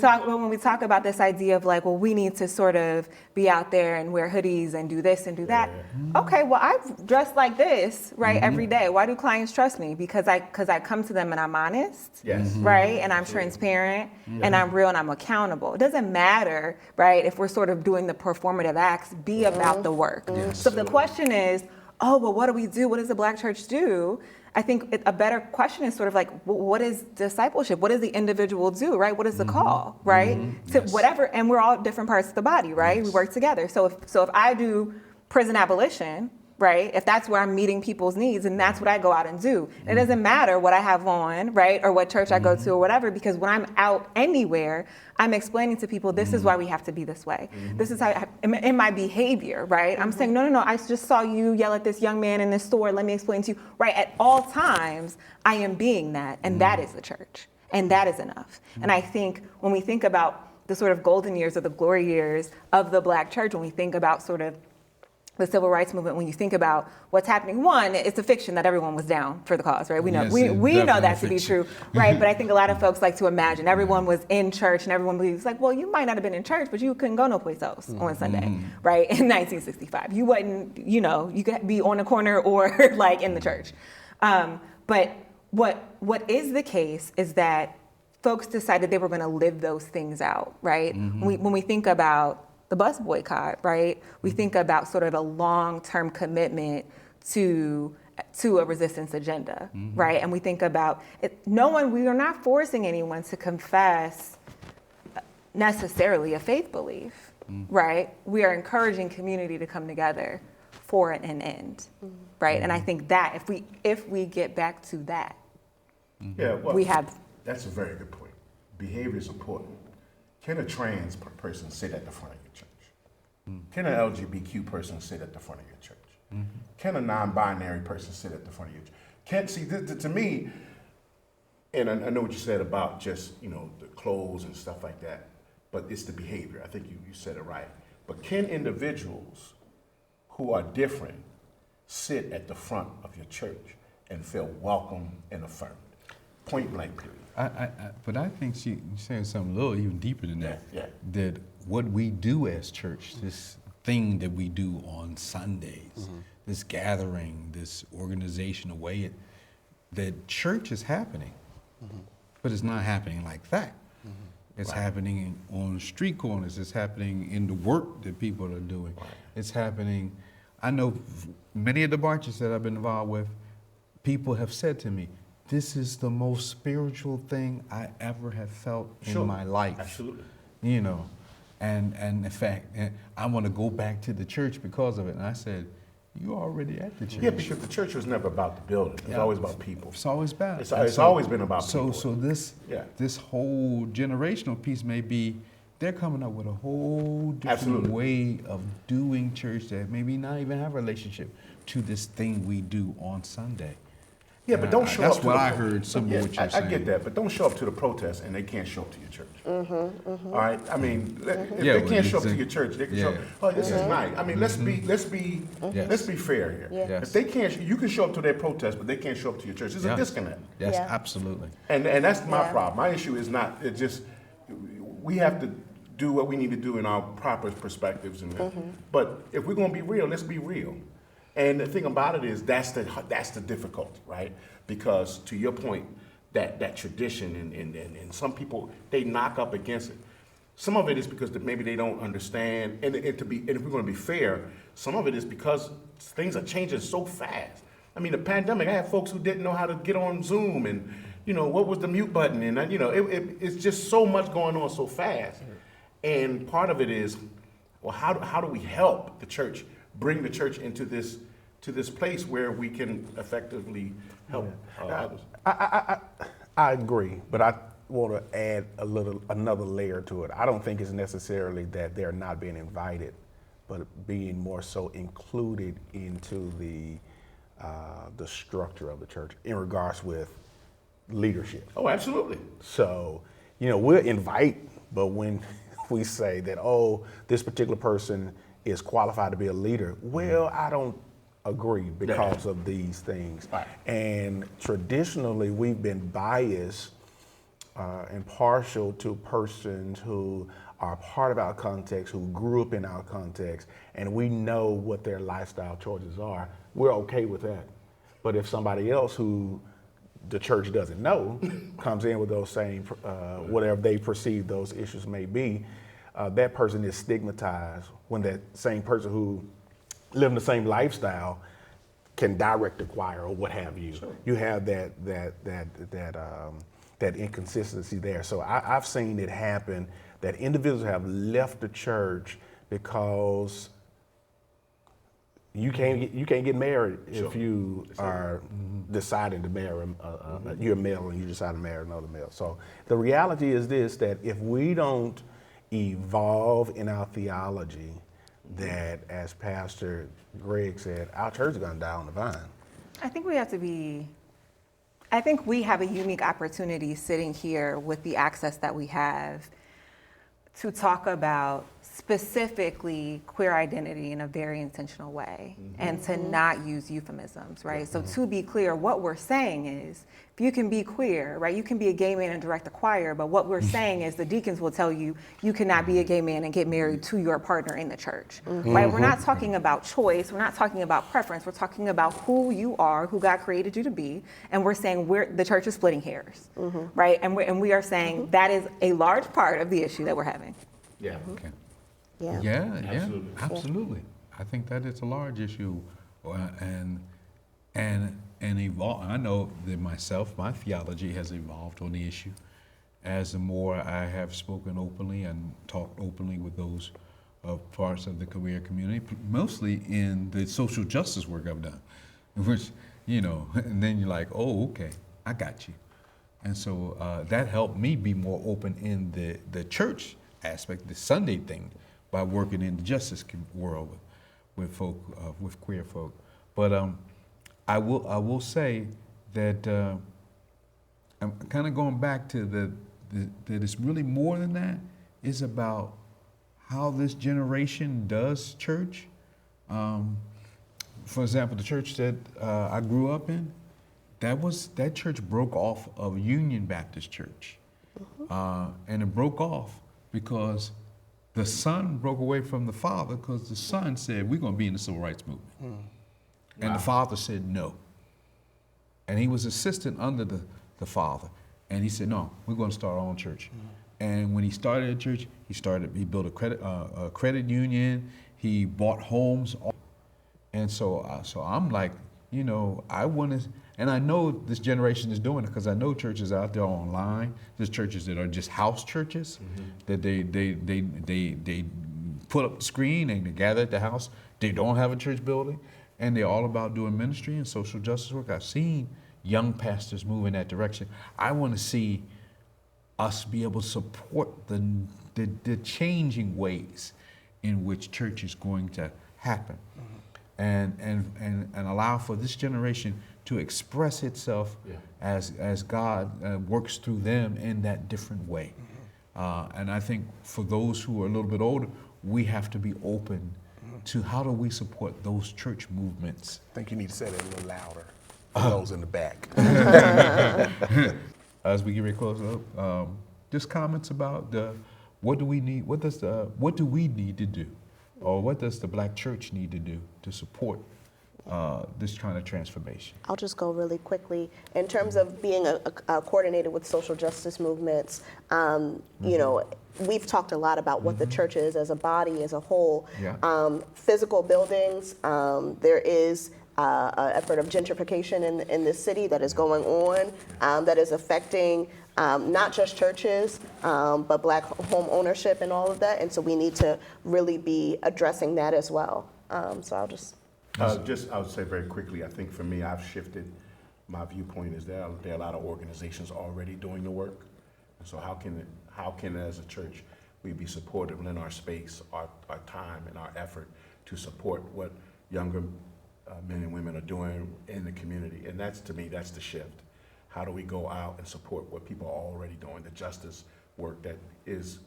talk about this idea of like, well, we need to sort of be out there and wear hoodies and do this and do that. Okay, well, I dress like this, right, every day. Why do clients trust me? Because I come to them and I'm honest, right? And I'm transparent and I'm real and I'm accountable. It doesn't matter, right, if we're sort of doing the performative acts, be about the work. So if the question is, oh, well, what do we do? What does the Black church do? I think a better question is sort of like, what is discipleship? What does the individual do, right? What is the call, right? To Yes. whatever, and we're all different parts of the body, right? We Yes. work together. So if I do prison abolition, right? If that's where I'm meeting people's needs, and that's what I go out and do. It doesn't matter what I have on, right? Or what church I go to or whatever, because when I'm out anywhere, I'm explaining to people, this is why we have to be this way. This is how, in my behavior, right? I'm saying, no, I just saw you yell at this young man in this store. Let me explain to you, right? At all times, I am being that, and that is the church, and that is enough. And I think when we think about the sort of golden years or the glory years of the Black church, when we think about sort of the civil rights movement, when you think about what's happening, one, it's a fiction that everyone was down for the cause, right? We know Yes, we it's know that definitely to be fiction. true, right? But I think a lot of folks like to imagine everyone was in church and everyone believes like, well, you might not have been in church, but you couldn't go no place else on Sunday, right? In 1965, you wouldn't, you could be on a corner or like in the church. But what is the case is that folks decided they were going to live those things out, right? When we think about the bus boycott, right? We think about sort of a long-term commitment to a resistance agenda, right? And we think about it, we are not forcing anyone to confess necessarily a faith belief, right? We are encouraging community to come together for an end, right? And I think that if we get back to that, Yeah, well, we have. that's a very good point. Behavior is important. Can a trans person sit at the front of your church? Can an LGBTQ person sit at the front of your church? Can a non-binary person sit at the front of your church? Can't see, to me, and I know what you said about just, the clothes and stuff like that, but it's the behavior. I think you said it right. But can individuals who are different sit at the front of your church and feel welcome and affirmed? Point blank, period. But I think she said something a little even deeper than that. Yeah. That what we do as church, this thing that we do on Sundays, this gathering, this organizational way, that church is happening, but it's not happening like that. It's happening on street corners. It's happening in the work that people are doing. It's happening. I know many of the marches that I've been involved with, people have said to me, this is the most spiritual thing I ever have felt in my life. Absolutely. And in fact, I want to go back to the church because of it. And I said, you're already at the church. Yeah, because the church was never about the building. It's always about people. It's always about. It's always been about people. So this whole generational piece may be, they're coming up with a whole different Absolutely. way of doing church that maybe not even have a relationship to this thing we do on Sunday. Yeah, but don't show That's up to what the I heard some of what you're I saying. get that, but don't show up to the protest and they can't show up to your church. All right? I mean, if Yeah, they well, can't show up to it's- your church, they can show up. yeah. Oh, this is nice. I mean, let's be Yes. fair here. Yes. If they can't, you can show up to their protest, but they can't show up to your church. There's a Yeah. disconnect. Yes, Yeah. absolutely. And that's my Yeah. problem. My issue is not, it just, we have to do what we need to do in our proper perspectives. But if we're gonna be real, let's be real. And the thing about it is, that's the difficulty, right? Because to your point, that tradition and some people, they knock up against it. Some of it is because maybe they don't understand, and if we're gonna be fair, some of it is because things are changing so fast. I mean, the pandemic, I had folks who didn't know how to get on Zoom and, what was the mute button? And, it's just so much going on so fast. And part of it is, well, how do we help the church, bring the church into this place where we can effectively help others? I agree, but I want to add another layer to it. I don't think it's necessarily that they're not being invited, but being more so included into the structure of the church in regards with leadership. Oh, absolutely. So, we'll invite, but when we say that, this particular person is qualified to be a leader, well, I don't agree because of these things. Right. And traditionally, we've been biased and partial to persons who are part of our context, who grew up in our context, and we know what their lifestyle choices are. We're okay with that. But if somebody else who the church doesn't know comes in with those same, whatever they perceive those issues may be, that person is stigmatized when that same person who living the same lifestyle can direct the choir or what have you. You have that inconsistency there. So I've seen it happen that individuals have left the church because you can't get married if you are deciding to marry. You're a male and you decide to marry another male. So the reality is this: that if we don't evolve in our theology, that, as Pastor Greg said, our church is going to die on the vine. I think we have a unique opportunity sitting here with the access that we have to talk about specifically queer identity in a very intentional way and to not use euphemisms, right? So to be clear, what we're saying is, if you can be queer, right, you can be a gay man and direct a choir, but what we're saying is the deacons will tell you, you cannot be a gay man and get married to your partner in the church, right? We're not talking about choice, we're not talking about preference, we're talking about who you are, who God created you to be, and we're saying the church is splitting hairs, right? And we are saying that is a large part of the issue that we're having. Yeah. Okay. Yeah. Yeah, Absolutely. absolutely. I think that is a large issue, and evolve. I know that myself, my theology has evolved on the issue as the more I have spoken openly and talked openly with those parts of the queer community, mostly in the social justice work I've done, which, and then you're like, oh, okay, I got you. And so that helped me be more open in the church aspect, the Sunday thing, by working in the justice world with folk, with queer folk. But I will say that I'm kind of going back to that it's really more than that. It's about how this generation does church. For example, the church that I grew up in, that church broke off of Union Baptist Church, and it broke off because the son broke away from the father because the son said, we're going to be in the civil rights movement. And the father said no. And he was assistant under the father. And he said, no, we're going to start our own church. And when he started a church, he built a credit union. He bought homes. And so I'm like, I want to, and I know this generation is doing it because I know churches out there online. There's churches that are just house churches that they put up the screen and they gather at the house. They don't have a church building, and they're all about doing ministry and social justice work. I've seen young pastors move in that direction. I want to see us be able to support the changing ways in which church is going to happen, and allow for this generation to express itself as God works through them in that different way. And I think for those who are a little bit older, we have to be open to how do we support those church movements. I think you need to say that a little louder for those in the back. As we get ready to close up, just comments about what do we need? What do we need to do, or what does the Black church need to do to support this kind of transformation? I'll just go really quickly. In terms of being coordinated with social justice movements, we've talked a lot about what the church is as a body, as a whole. Yeah. Physical buildings, there is an effort of gentrification in this city that is going on, that is affecting not just churches, but Black home ownership and all of that. And so we need to really be addressing that as well. So I'll just... I would say very quickly, I think for me, I've shifted. My viewpoint is there are a lot of organizations already doing the work. And so how can as a church, we be supportive in our space, our time and our effort to support what younger men and women are doing in the community? And that's, to me, that's the shift. How do we go out and support what people are already doing, the justice work that is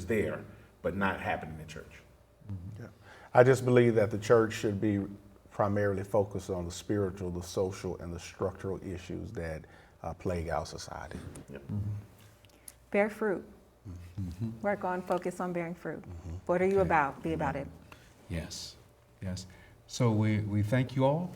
there, but not happening in church? Yeah. I just believe that the church should be primarily focused on the spiritual, the social, and the structural issues that plague our society. Yep. Bear fruit. Work on, focus on bearing fruit. What are you about? Be about it. Yes, yes. So we thank you all